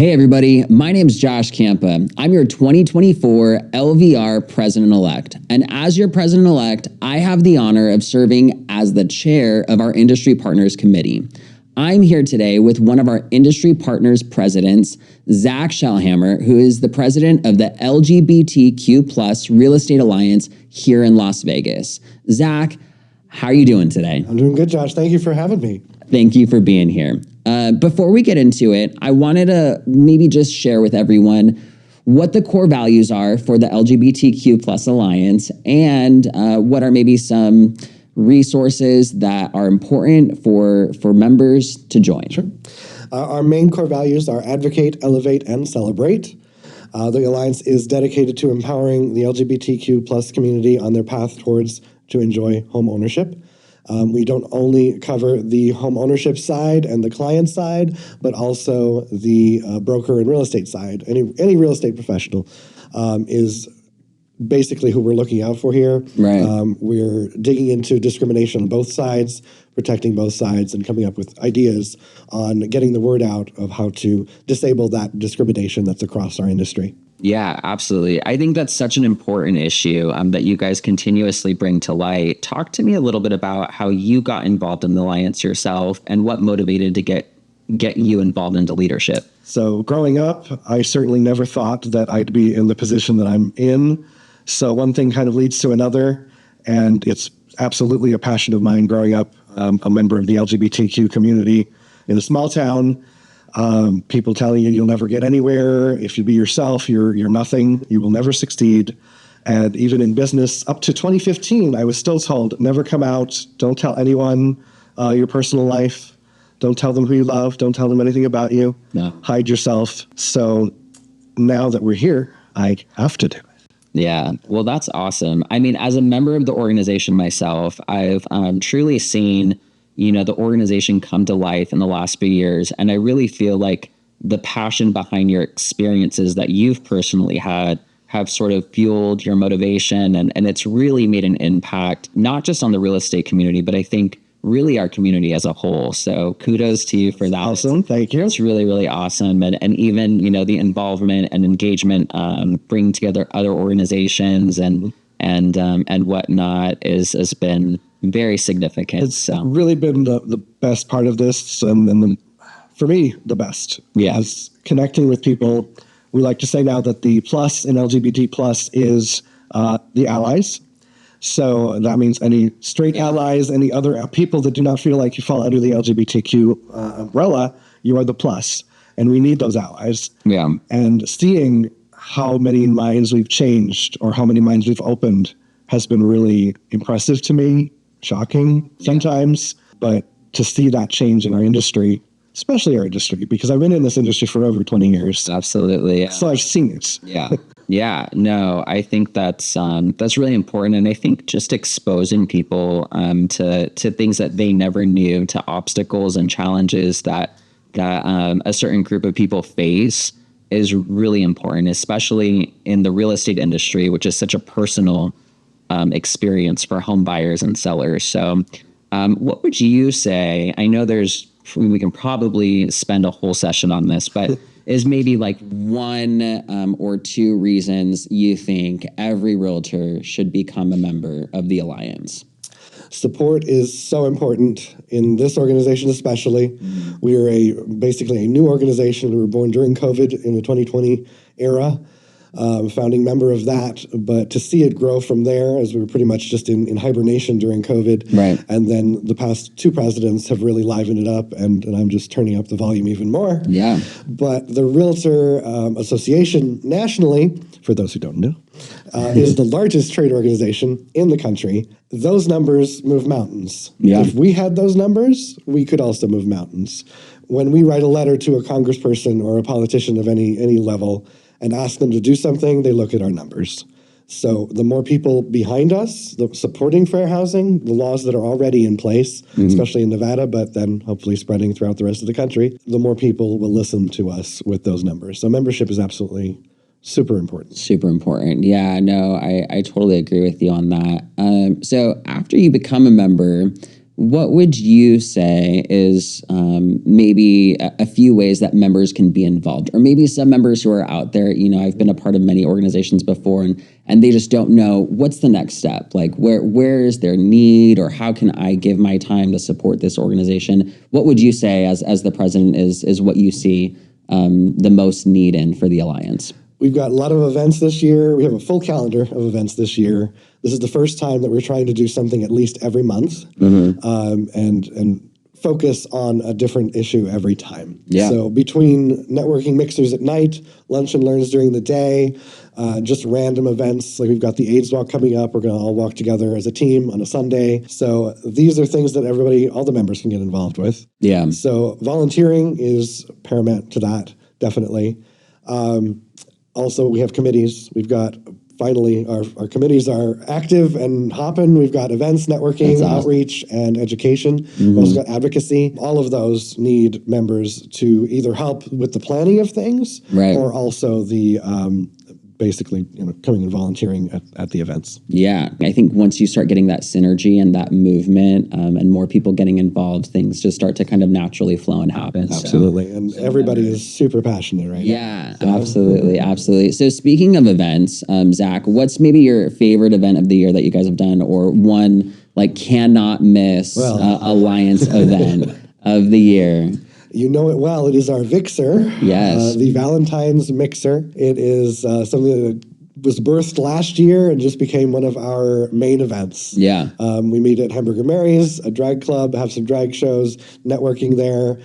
Hey everybody, my name is Josh Campa. I'm your 2024 LVR President-elect. And as your President-elect, I have the honor of serving as the chair of our Industry Partners Committee. I'm here today with one of our Industry Partners presidents, Zak Shellhammer, who is the president of the LGBTQ+ Real Estate Alliance here in Las Vegas. Zak, how are you doing today? I'm doing good, Josh. Thank you for having me. Thank you for being here. Before we get into it, I wanted to maybe just share with everyone what the core values are for the LGBTQ+ Alliance and what are maybe some resources that are important for members to join. Sure. Our main core values are advocate, elevate, and celebrate. The Alliance is dedicated to empowering the LGBTQ+ community on their path to enjoy home ownership. We don't only cover the home ownership side and the client side, but also the broker and real estate side. Any real estate professional is basically who we're looking out for here. Right. We're digging into discrimination on both sides, protecting both sides, and coming up with ideas on getting the word out of how to disable that discrimination that's across our industry. Yeah, absolutely. I think that's such an important issue that you guys continuously bring to light. Talk to me a little bit about how you got involved in the Alliance yourself and what motivated to get you involved into leadership. So growing up, I certainly never thought that I'd be in the position that I'm in. So one thing kind of leads to another, and it's absolutely a passion of mine growing up, a member of the LGBTQ community in a small town. People telling you you'll never get anywhere. If you be yourself, you're nothing. You will never succeed. And even in business, up to 2015, I was still told, never come out. Don't tell anyone your personal life. Don't tell them who you love. Don't tell them anything about you. No. Hide yourself. So now that we're here, I have to do it. Yeah, well, that's awesome. I mean, as a member of the organization myself, I've truly seen the organization come to life in the last few years. And I really feel like the passion behind your experiences that you've personally had have sort of fueled your motivation. And it's really made an impact, not just on the real estate community, but I think really our community as a whole. So kudos to you for that. Awesome. Thank you. It's really, really awesome. And even, the involvement and engagement, bringing together other organizations and whatnot has been very significant. It's really been the best part of this, and for me, the best. Yeah. As connecting with people. We like to say now that the plus in LGBT plus is the allies. So that means any straight allies, any other people that do not feel like you fall under the LGBTQ umbrella, you are the plus. And we need those allies. Yeah. And seeing how many minds we've changed or how many minds we've opened has been really impressive to me. Shocking sometimes, but to see that change in our industry, especially our industry, because I've been in this industry for over 20 years. Absolutely. Yeah. So I've seen it. Yeah. Yeah. No, I think that's really important. And I think just exposing people to things that they never knew, to obstacles and challenges that a certain group of people face is really important, especially in the real estate industry, which is such a personal experience for home buyers and sellers. So what would you say? I know we can probably spend a whole session on this, but is maybe like one or two reasons you think every realtor should become a member of the Alliance? Support is so important in this organization, especially. We are basically a new organization. We were born during COVID in the 2020 era. Founding member of that, but to see it grow from there, as we were pretty much just in hibernation during COVID. Right. And then the past two presidents have really livened it up, and I'm just turning up the volume even more. Yeah. But the Realtor Association nationally, for those who don't know, is the largest trade organization in the country. Those numbers move mountains. Yeah. If we had those numbers, we could also move mountains. When we write a letter to a congressperson or a politician of any level, and ask them to do something, they look at our numbers. So the more people behind us, supporting fair housing, the laws that are already in place, especially in Nevada, but then hopefully spreading throughout the rest of the country, the more people will listen to us with those numbers. So membership is absolutely super important. Super important. Yeah, no, I totally agree with you on that. So after you become a member, what would you say is maybe a few ways that members can be involved? Or maybe some members who are out there, I've been a part of many organizations before and they just don't know what's the next step. Like where is their need, or how can I give my time to support this organization? What would you say as the president is what you see the most need in for the Alliance? We've got a lot of events this year. We have a full calendar of events this year. This is the first time that we're trying to do something at least every month, and focus on a different issue every time. Yeah. So between networking mixers at night, lunch and learns during the day, just random events, like we've got the AIDS Walk coming up. We're going to all walk together as a team on a Sunday. So these are things that all the members can get involved with. Yeah. So volunteering is paramount to that, definitely. Also, we have committees. We've got, finally, our committees are active and hopping. We've got events, networking, That's awesome. Outreach, and education. We've also got advocacy. All of those need members to either help with the planning of things, Right. or also the basically coming and volunteering at the events. Yeah, I think once you start getting that synergy and that movement and more people getting involved, things just start to kind of naturally flow and happen. Absolutely. And everybody is super passionate right Yeah, absolutely, absolutely. So speaking of events, Zach, what's maybe your favorite event of the year that you guys have done, or one like cannot miss Alliance event of the year? You know it well. It is our Vixer. Yes. The Valentine's Mixer. It is something that was birthed last year and just became one of our main events. Yeah. We meet at Hamburger Mary's, a drag club, have some drag shows, networking there,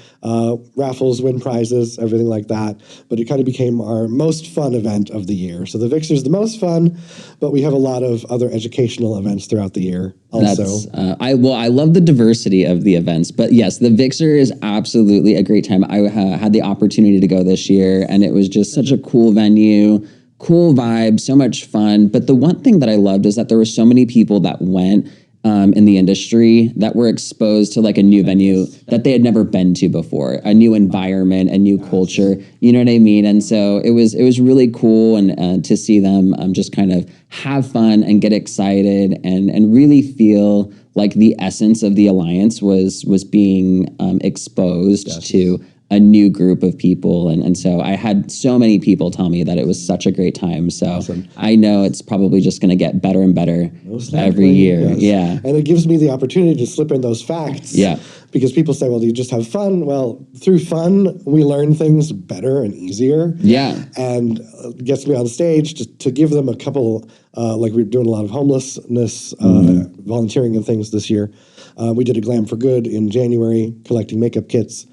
raffles, win prizes, everything like that. But it kind of became our most fun event of the year. So the Vixer is the most fun, but we have a lot of other educational events throughout the year also. I love the diversity of the events, but yes, the Vixer is absolutely a great time. I had the opportunity to go this year, and it was just such a cool venue. Cool vibe, so much fun. But the one thing that I loved is that there were so many people that went in the industry that were exposed to like a new venue that they had never been to before, a new environment, a new culture. You know what I mean? And so it was really cool and to see them just kind of have fun and get excited and really feel like the essence of the Alliance was being exposed to a new group of people. And so I had so many people tell me that it was such a great time. So I know it's probably just going to get better and better every year. Yes. Yeah. And it gives me the opportunity to slip in those facts. Yeah. Because people say, well, do you just have fun? Well, through fun, we learn things better and easier. Yeah. And it gets me on stage to give them a couple, like we're doing a lot of homelessness, volunteering and things this year. We did a Glam for Good in January, collecting makeup kits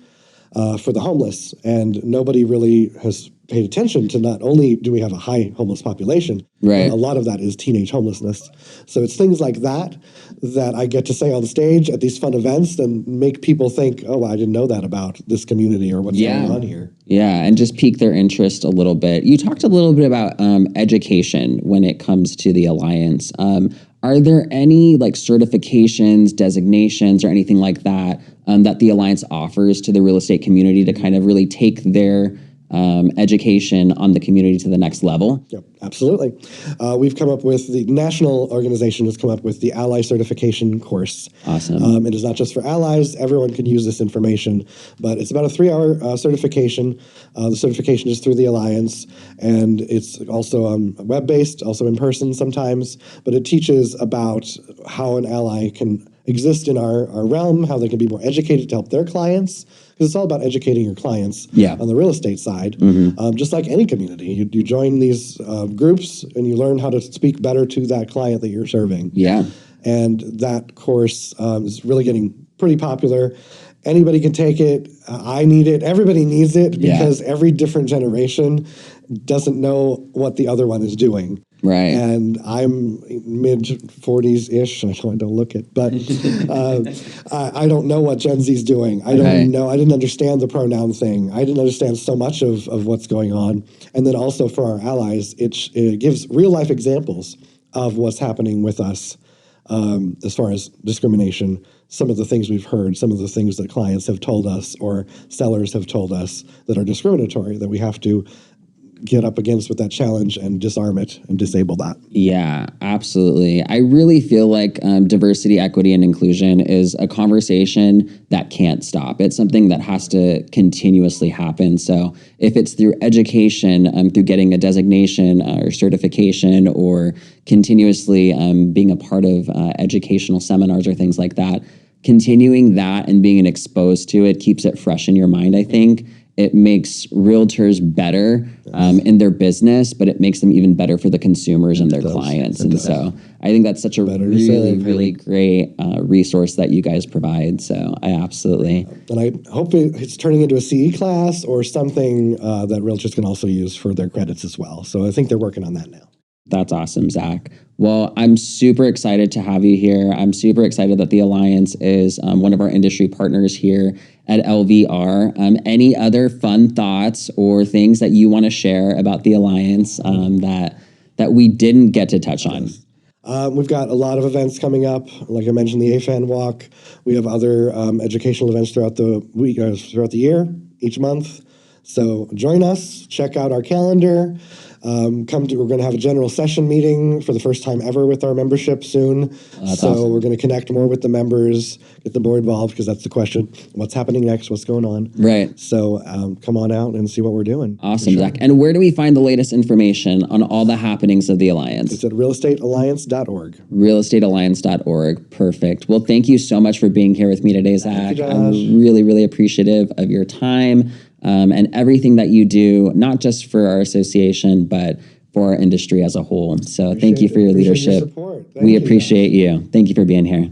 for the homeless, and nobody really has paid attention to, not only do we have a high homeless population, right, a lot of that is teenage homelessness. So it's things like that I get to say on stage at these fun events and make people think, oh, I didn't know that about this community or what's going on here. Yeah, and just pique their interest a little bit. You talked a little bit about education when it comes to the Alliance. Are there any like certifications, designations, or anything like that that the Alliance offers to the real estate community to kind of really take their education on the community to the next level? Yep, absolutely. We've come up with, the national organization has come up with the Ally Certification course. Awesome. It is not just for allies. Everyone can use this information, but it's about a 3-hour certification. The certification is through the Alliance, and it's also web-based, also in person sometimes, but it teaches about how an ally can exist in our realm, how they can be more educated to help their clients, because it's all about educating your clients on the real estate side, just like any community. You join these groups and you learn how to speak better to that client that you're serving. Yeah. And that course is really getting pretty popular. Anybody can take it. I need it. Everybody needs it, because every different generation doesn't know what the other one is doing. Right. And I'm mid-40s-ish. I don't look it, but I don't know what Gen Z's doing. I don't know. I didn't understand the pronoun thing. I didn't understand so much of what's going on. And then also for our allies, it gives real-life examples of what's happening with us as far as discrimination, some of the things we've heard, some of the things that clients have told us or sellers have told us that are discriminatory, that we have to get up against with that challenge and disarm it and disable that. Yeah, absolutely. I really feel like diversity, equity, and inclusion is a conversation that can't stop. It's something that has to continuously happen. So if it's through education, through getting a designation or certification, or continuously being a part of educational seminars or things like that, continuing that and being exposed to it keeps it fresh in your mind, I think. It makes realtors better in their business, but it makes them even better for the consumers and their clients. And so I think that's such a really great resource that you guys provide. So I absolutely. And I hope it's turning into a CE class or something that realtors can also use for their credits as well. So I think they're working on that now. That's awesome, Zach. Well, I'm super excited to have you here. I'm super excited that the Alliance is one of our industry partners here at LVR. Any other fun thoughts or things that you want to share about the Alliance that we didn't get to touch on? We've got a lot of events coming up. Like I mentioned, the AFAN Walk. We have other educational events throughout the week, throughout the year, each month. So join us. Check out our calendar. We're going to have a general session meeting for the first time ever with our membership soon. So awesome. We're going to connect more with the members, get them more involved, because that's the question. What's happening next? What's going on? Right. So come on out and see what we're doing. Awesome, sure. Zach. And where do we find the latest information on all the happenings of the Alliance? It's at realestatealliance.org. Realestatealliance.org. Perfect. Well, thank you so much for being here with me today, Zach. Thank you, Josh. I'm really appreciative of your time. And everything that you do, not just for our association, but for our industry as a whole. So thank you for your leadership. Your support. We appreciate you. Thank you for being here.